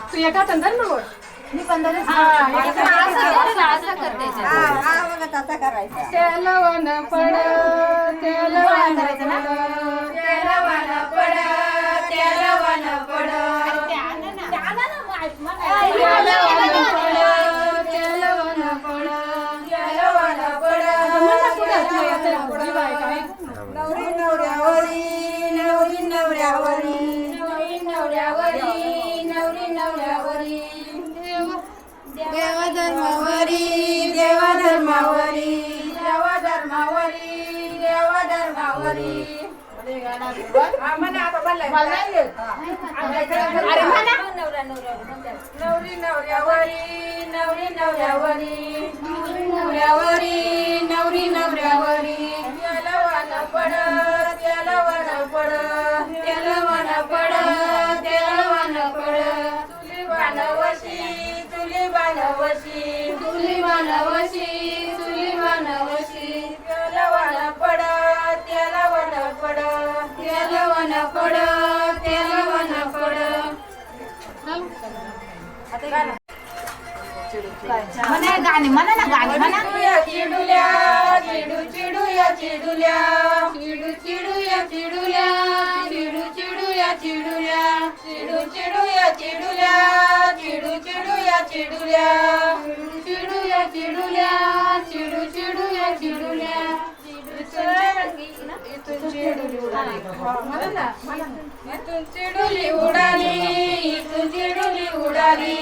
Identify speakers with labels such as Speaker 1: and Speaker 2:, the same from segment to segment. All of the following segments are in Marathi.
Speaker 1: तू एका तंदर ना बोल मी पंधरा तेलवन पड तेलवन पड तेलवन पड नवरी नवऱ्यावरी नवरी नवऱ्यावरी नवरी नवऱ्यावरी नवरी नवऱ्यावरी देव धर्मावरी देव धर्मावरी देव धर्मावरी देव धर्मावरी नवरी नवऱ्यावरी नवरी नवऱ्यावरी नवऱ्यावरी नवरी नवऱ्यावरी तेलवन पड तेलवन पड तेलवन पड तेलवन पड तुली बाणवशी तुली बाणवशी तुली बाणवशी तुली बाणवशी तेलवन पड तेलवन पड तेलवन पड तेलवन पड
Speaker 2: म्हणा गाणे म्हणा ना गाणे म्हणा
Speaker 1: चिडुल्या चिडू चिडू या चिडुल्या चिडू चिडू या चिडुल्या चिडू चिडू या चिडुल्या चिडू चिडू या चिडुल्या चिडू चिडू या चिडुल्या चिडू या चिडुल्या चिडू चिडू या चिडुल्या इथून चिडुली उडाली इथून चिडुली उडाली इथून चिडुली उडाली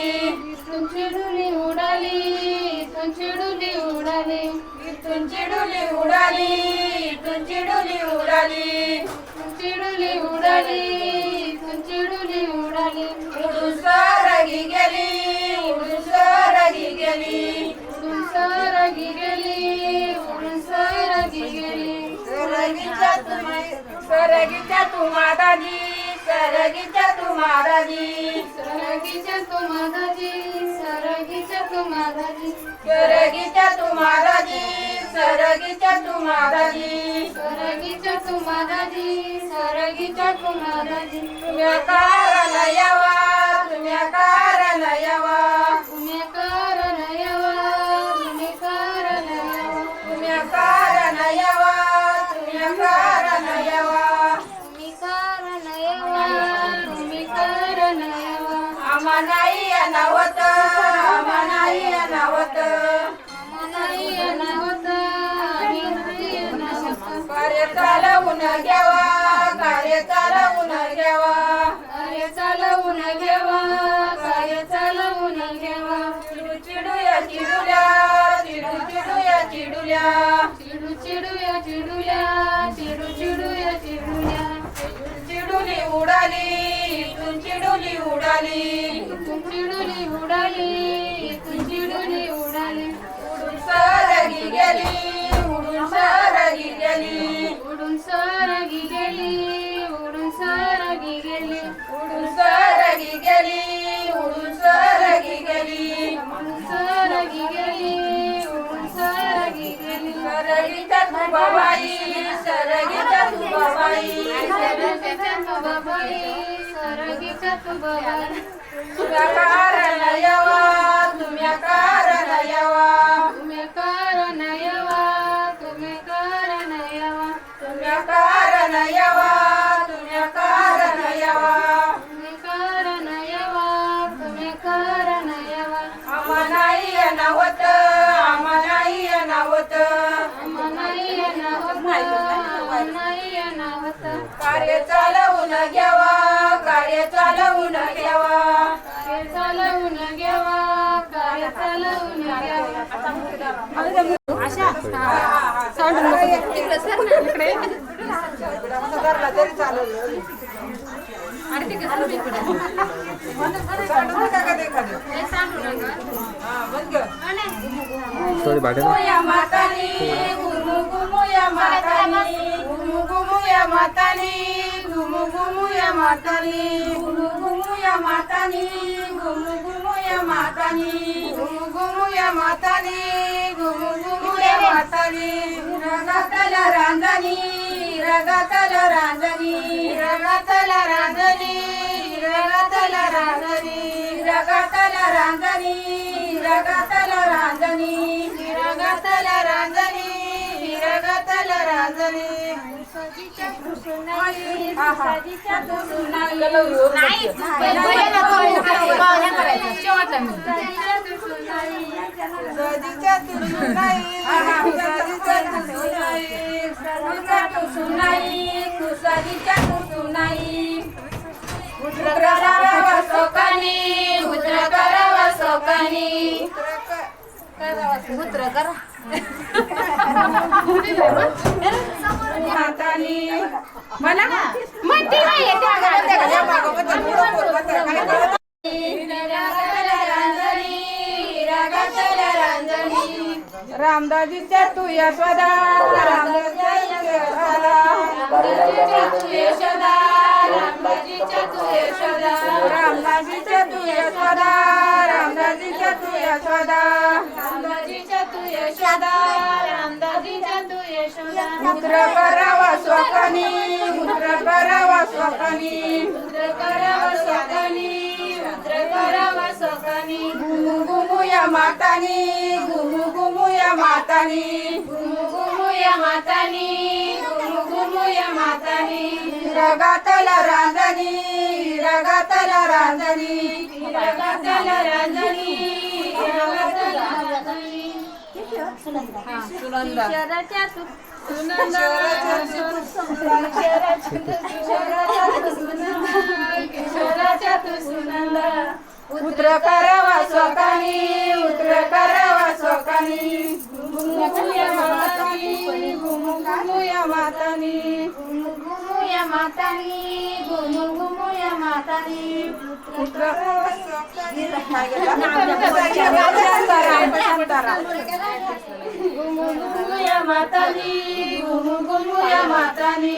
Speaker 1: इथून चिडुली उडाली इथून चिडुली उडाली इथून चिडुली उडाली इथून चिडुली उडाली इथून चिडुली उडाली इथून चिडुली उडाली उडून सरगी गेली उडून सरगी गेली उडून सरगी गेली उडून सरगी गेली सरगीच्या तू मादाजी सरगीच्या तू मादाजी सरगीच्या तू मादाजी सरगीच्या तू मादाजी सरगीच्या तू मादाजी सरगीच्या तू मादाजी सरगीच्या तू मादाजी सरगीच्या तू मादाजी तुम्ही कारण यावा तुम्ही कारण यावा तुम्ही कारण यावा तुम्ही कारण यावा तुम्ही कारण यावा कारण यावा तुम्ही कारण यावा तुम्ही कारण यावा आम्हा नाही अनावत आम्हा नाही अनावत आम्हा नाही अनावत आम्ही नाही अनावत कार्य चालवून घ्यावा कार्य चालवून घ्यावा कार्य चालवून घ्यावा कार्य चालवून घ्यावा चिडू चिडू या चिडुल्या चिडू चिडू या चिडुल्या चिडू चिडू या चिडुल्या चिडू चिडू या चिडुल्या चिडुली उडाली इथून चिडुली उडाली इथून चिडुली उडाली इथून चिडुली उडाली उडून सरगी गेली उडून सरगी गेली उडून सरगी गेली उडून सरगी गेली उडून सरगी गेली उडून सरगी गेली उडून सरगी गेली उडून सरगी गेली सरगीच्या तू बाबाई सरगीच्या तू बाबाई सरगीच्या तू बाबाई सरगीच्या तू बाबाई तुम्ही कारण यावा तुम्ही कारण यावा तुम्ही कारण यावा तुम्ही कारण यावा तुम्ही कारण यावा तुम्ही कारण यावा तुम्ही कारण यावा तुम्ही कारण यावा आम्हा नाही अनावत आम्हा नाही अनावत आम्हा नाही अनावत नाही अनावत कार्य चालवून घ्यावा कार्य चालवून घ्यावा कार्य चालवून घ्यावा कार्य चालवून घ्यावा आशा साऊंड इकडे सर ना इकडे तरी चालेल
Speaker 3: थोडी भाडे
Speaker 1: घुमुया मातानी घुमू घुमुया मातानी घुमू घुमुया मातानी घुमू घुमुया मातानी घुमू घुमुया मातानी घुमू घुमुया मातानी घुमू घुमुया मातानी घुमू घुमुया मातानी रगातला रांजणी रगातला रांजणी रगातला रांजणी रगातला रांजणी रगातला रांजणी रगातला रांजणी रगातला रांजणी रगातला रांजणी साजीच्या तुसुनाई साजीच्या तुसुनाई साजीच्या तुसुनाई उद्र करावा सोकानी उद्र करावा सोकानी उद्र करा मातानी मला म्हणते रामदाजीच्या तू यशोदा रामदाजीच्या तू यशोदा रामदाजीच्या तू यशोदा रामदाजीच्या तू यशोदा रामदाजीच्या तू यशोदा रामदाजीच्या तू यशोदा रामदाजीच्या तू यशोदा पुत्र करावा स्वकानी पुत्र करावा स्वकानी पुत्र करावा स्वकानी पुत्र करावा स्वकानी घुमू घुमुया मातानी घुमू घुमुया मातानी घुमू घुमुया मातानी घुमू घुमुया मातानी रगातला रांजणी रगातला रांजणी रगातला रांजणी रगातला रांजणी सुनंदा किशोराच्या तू सुनंदा उद्र करावा स्वकानी उद्र करावा स्वकानी घुमुया मातानी घुमुया मातानी घुमुया मातानी घुमुया मातानी उद्र घुमुया मातानी घुमुया मातानी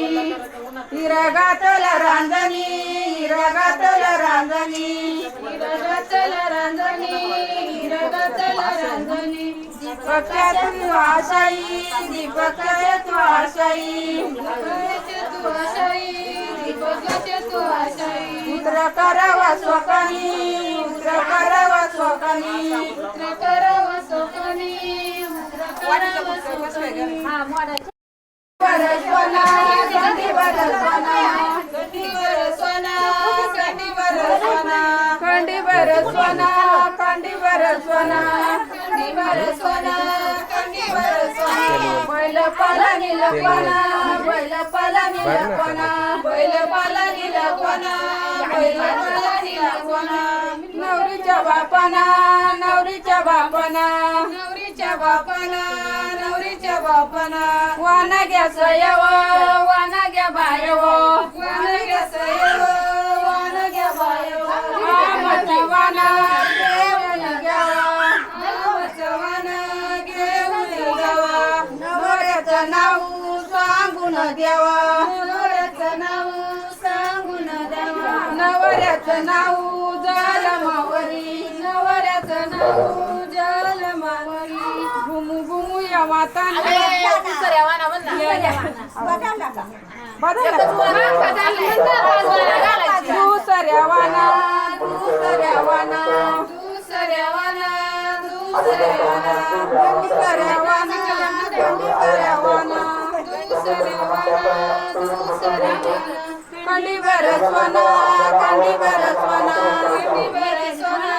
Speaker 1: रगातला रांजणी रगातला रांजणी रगातला रांजणी रगातला रांजणी दीपकाच्या तू आशाई दीपकाच्या तू आशाई तू आशाई दीपकाच्या तू आशाई पुत्र करावा स्वकानी पुत्र करावा स्वकानी पुत्र करावा स्वकानी पुत्र करावा स्वकानी बरसवना कंडी बरसवना कंडी बरसवना कंडी बरसवना कंडी बरसवना कंडी बरसवना कंडी बरसवना कंडी बरसवना बैल पालानी लपना बैल पालानी लपना बैल पालानी लपना बैल पालानी लपना नवरीच्या बापाना नवरीच्या बापाना नवरीच्या बापाना नवरीच्या बापाना वाना घ्या सयव वाना घ्या बायव वाना घ्या सयव वाना घ्या बायव आमचा वाना घेऊन घ्यावा आमचा वाना घेऊन घ्यावा नवऱ्याचं नाव सांगून द्यावा नवऱ्याचं नाव सांगून द्यावा नवऱ्याचं नाव जलमावरी नवऱ्याचं नाव जलमावरी घुमू घुमुया मातानी दुसऱ्या वाना दुसऱ्या वाना दुसऱ्या वाना दुसऱ्या वाना दुसऱ्या वाना दुसऱ्या वाना दुसऱ्या वाना दुसऱ्या वाना कंडी बरसवना कंडी बरसवना कंडी बरसवना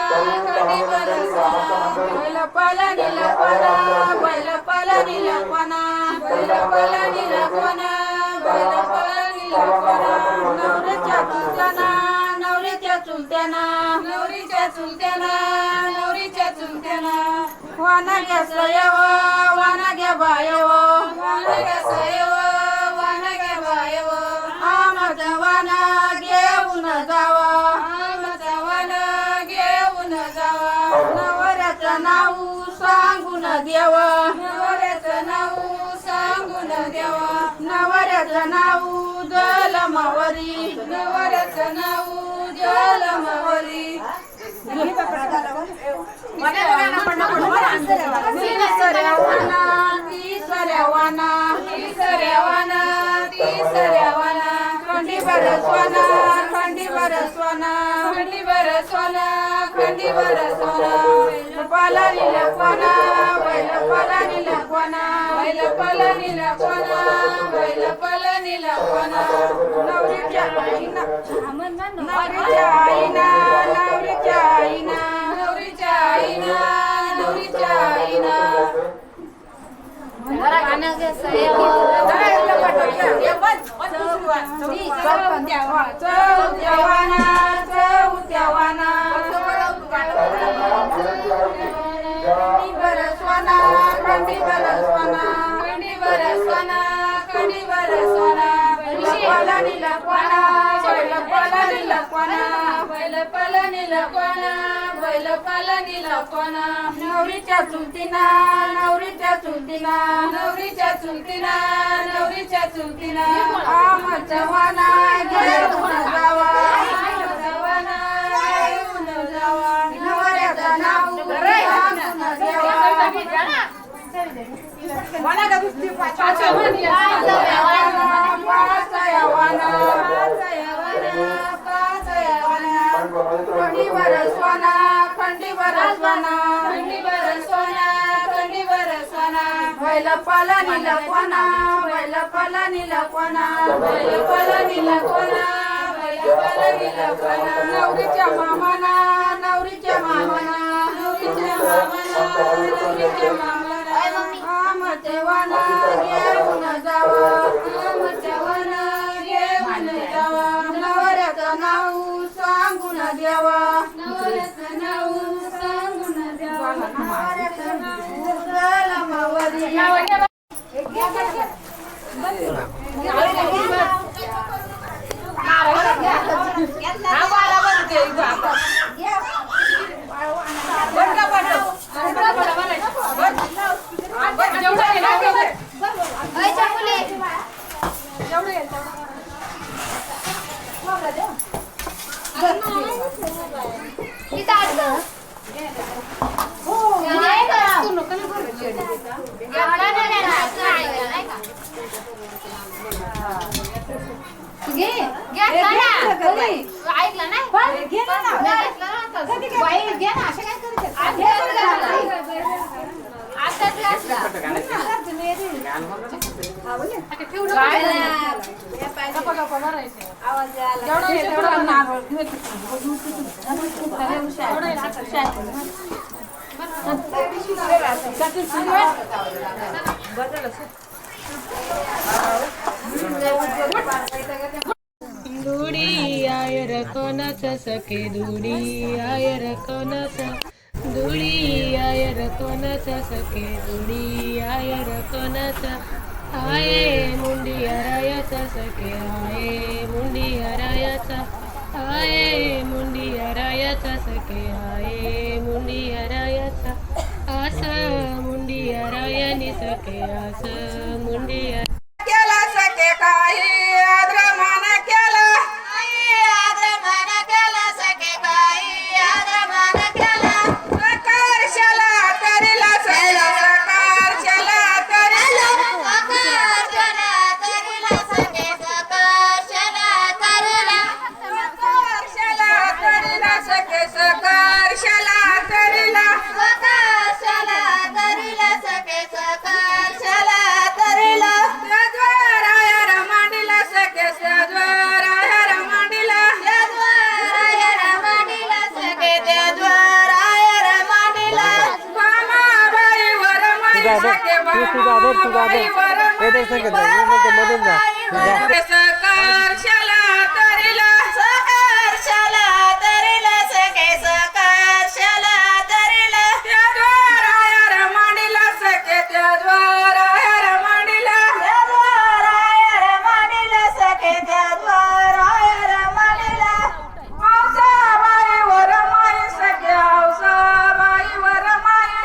Speaker 1: कंडी बरसवना बैल पालानी लपना बैल पालानी लपना बैल पालानी लपना बैल पालानी लपना नवरीच्या चुलत्याना नवरीच्या चुलत्याना नवरीच्या चुलत्याना नवरीच्या चुलत्याना वाना घ्या सयव वाना घ्या बायव वाना घ्या सयव वाना घ्या बायव आमचा वाना घेऊन जा नाव सांगून द्यावा नवऱ्याचं नाव सांगून द्यावा नवऱ्याचं नाव जलमावरी नवऱ्याचं नाव जलमावरी खंडी बरसवाना खंडी बरसवाना खंडी बरसवाना खंडी बरसवाना पालानी लखवाना बैल पालानी लखवाना बैल पालानी लखवाना बैल पालानी लखवाना नवरीच्या आईना नवरीच्या आईना नवरीच्या आईना नवरीच्या आईना नवरीच्या आईना नवरीच्या चुलतीना नवरीच्या चुलतीना नवरीच्या चुलतीना नवरीच्या चुलतीना आम जवाना घेऊन जावा जवाना घेऊन जावा नवऱ्याचं नाव सांगून द्यावा मला का दुसरी खंडी बरसवाना खंडी बरसवाना खंडी बरसवाना खंडी बरसवाना बैल पालानी लखवाना बैल पालानी लखवाना बैल पालानी लखवाना बैल पालानी लखवाना नवरीच्या मामाना नवरीच्या मामाना नवरीच्या मामाना नवरीच्या मामाना आम देवाना घेऊन जावा आम देवाना घेऊन जावा नवऱ्याचं नाव सांगून द्यावा नवऱ्याचं नाव सांगून द्यावा नवऱ्याचं नाव जलमावरी
Speaker 3: दुडी आयर कोणाच सखे दुडी आयर कोणाच दुडी आयर कोणाच सखे दुडी आयर कोणाच आये मुंडी हरायाचा सखे आये मुंडी हरायाचा आये मुंडी हरायाचा सखे आये मुंडी हरायाचा आस मुंडी हरायानी सखे आस मुंडी
Speaker 1: केला सखे काही आद्रमान केला आद्रमान केला सखे काही आद्रमान केला सकारशाला करीला सखे सकारशाला करीला सकारशाला करीला सखे सकारशाला करीला सकारशाला करीला सखे सकारशाला करीला सकारशाला करीला सखे सकारशाला करीला सद्वारायर मांडिला सखे सद्वारायर मांडिला सद्वारायर मांडिला सखे सद्वारायर मांडिला मामाबाई वर माई सखे मामाबाई वर सकारशाला करीला सकारशाला करीला सखे सकारशाला करीला सद्वारायर मांडिला सखे सद्वारायर मांडिला सद्वारायर मांडिला सखे सद्वारायर मांडिला हौसाबाई वर माई सखे हौसाबाई वर माई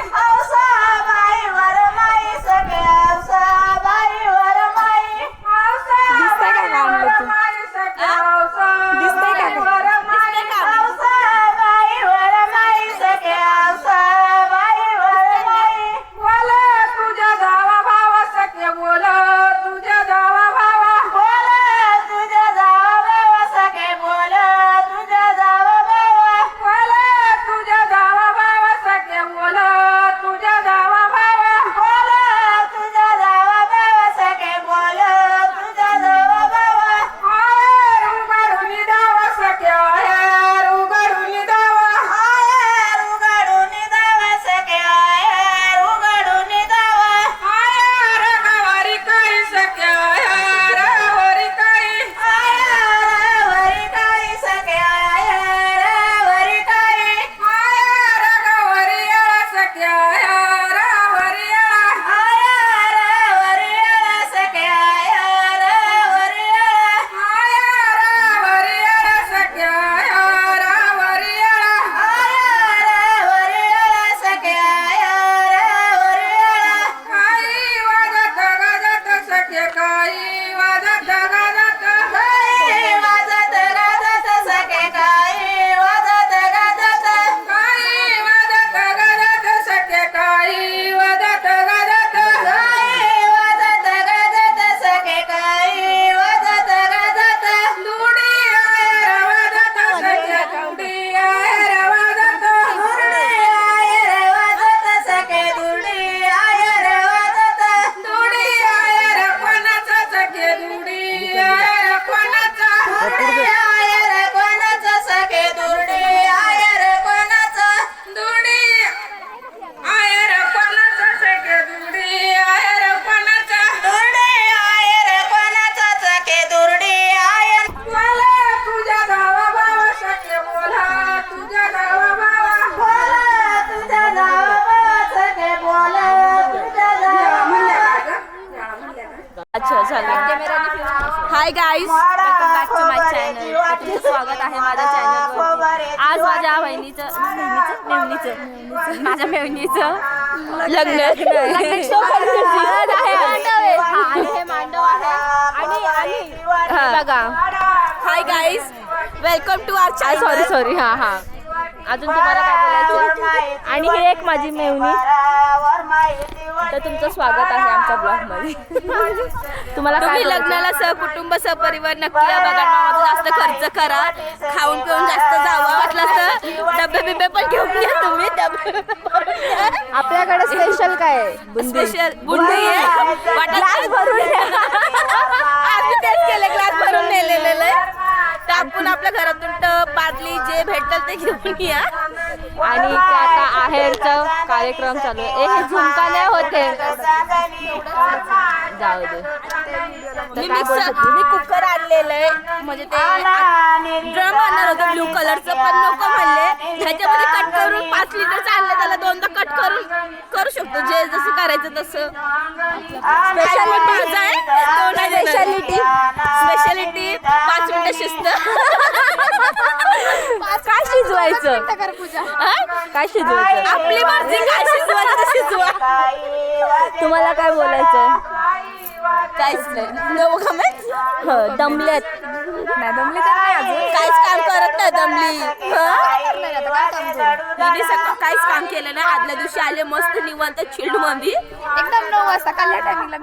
Speaker 4: hi guys, welcome back to my channel. तुमचं स्वागत आहे माझ्या चॅनलवर. आज माझ्या मेवणीचं माझ्या मेवणीचं लग्न आहे. हे मांडव आहे आणि बघा. Hi guys, welcome to our channel. Sorry हा अजून तुम्हाला काय बोलायचं. आणि हे एक माझी मेवणी. तर तुमचं स्वागत आहे आमच्या ब्लॉग मध्ये. तुम्हाला तुम्ही लग्नाला सहकुटुंब सहपरिवार नक्की या. बघा मामाचा जास्त खर्च करा, खाऊन पिऊन जास्त जावा, वाटलं तर डबे बिबे पण घेऊन या तुम्ही.
Speaker 2: आपल्याकडे स्पेशल काय आहे?
Speaker 4: स्पेशल बुंदी आहे, ग्लास भरून आम्ही तेच केले, ग्लास भरून नेलेलं आहे. तर आपण आपल्या घरातून टप बादली जे भेटल ते घेऊन या. आणि ते आता आहेरचा कार्यक्रम चालू आहे. हे झुमका नाही होते, जाऊ दे. मी कुकर आणलेलं आहे, म्हणजे ते ड्रम आणणार होतं ब्ल्यू कलरचं, पण नको म्हणले. ह्याच्यामध्ये कट करून 5 लिटरचं आणलं, त्याला 2दा कट करून करू शकतो, जे जसं करायचं तसं. स्पेशालिटी 5 मिनिटं शिस्त. काय शिजवायचं, काय शिजवायचं आपली मर्जी, काय शिजवायचं शिजवा. तुम्हाला काय बोलायचं? काहीच नाही. No comment. दमलेत नाही, दमली तर नाही अजून, काहीच काम करत नाही. दमली काहीच काम केलं नाही. आदल्या दिवशी आले मस्त निवांत चिल्ड मध्ये,
Speaker 2: एकदम 9 वाजता काल टायमिंगला.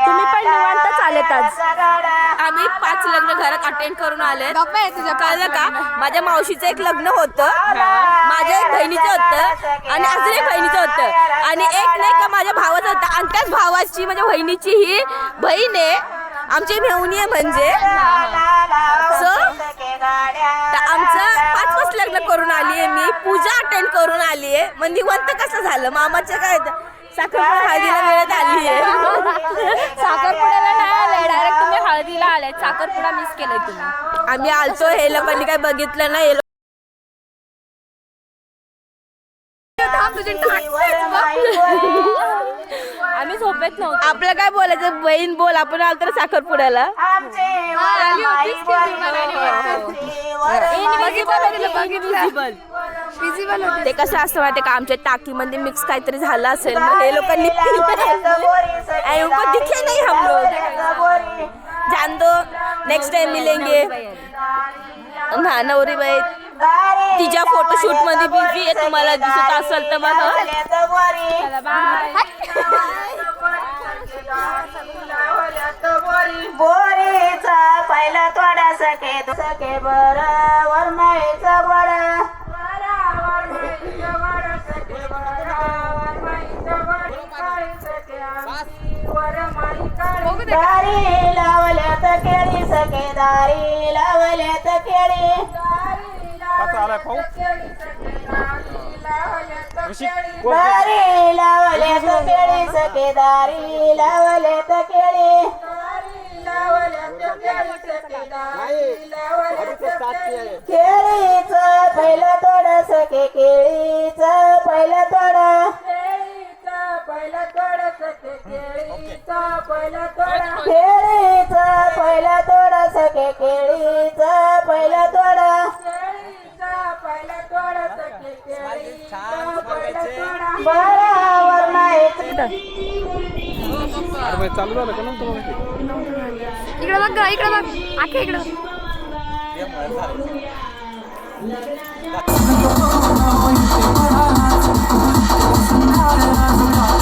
Speaker 4: तुम्ही पण निवांतच आलेत आज. आम्ही 5 लग्न घरात अटेंड करून आले. कळलं का? माझ्या मावशीचं एक लग्न होतं, माझ्या एक बहिणीचं होतं, आणि अजून एक बहिणीचं होतं, आणि एक नाही का माझ्या भावाचं होतं. आणि त्याच भावाची म्हणजे बहिणीची ही बहीण आहे, आमची मेवणी आहे म्हणजे. आमचं 5 लग्न करून आली आहे मी, पूजा अटेंड करून आली आहे. मग निवांत कसं झालं. मामाच्या काय साखरपुडा हळदीला वेळेत आली आहे. साखरपुड्याला नाही आलाय, डायरेक्ट तुम्ही हळदीला आलाय. साखरपुडा मिस केलाय तुम्ही. आम्ही आलतो, हे लोकांनी काय बघितलं नाही. आम्ही झोपेत नव्हतो. आपलं काय बोलायचं, बहीण बोल. आपण आलो तर साखरपुड्याला. ते कसं असतं माहिती का, आमच्या टाकीमध्ये मिक्स काहीतरी झालं असेल, मग हे लोकांनी दिखे नाही हम लोग. जान दो, नेक्स्ट टाइम मिलेंगे. हा नवरी बाई तिच्या फोटोशूट मध्ये बिझी आहे, तुम्हाला दिसत असेल तर बघा.
Speaker 1: बोरीचा पहिला तोडा सके बरोबर माईचा बडा. दारी लावल्यात केळी सके, दारी लावल्यात केळी. दारी लावल्यात केळी सके, दारी लावल्यात केळी. केळीचं पहिलं तोड सके, केळीचं पहिलं तोड. केळीचं पहिलं तोड सके, केळीचं पहिलं तोड. बराबर नाही
Speaker 5: चालू झालं का नंतर?
Speaker 2: इकडे बघ, इकडे बघ, आखे इकडे.
Speaker 6: Bye.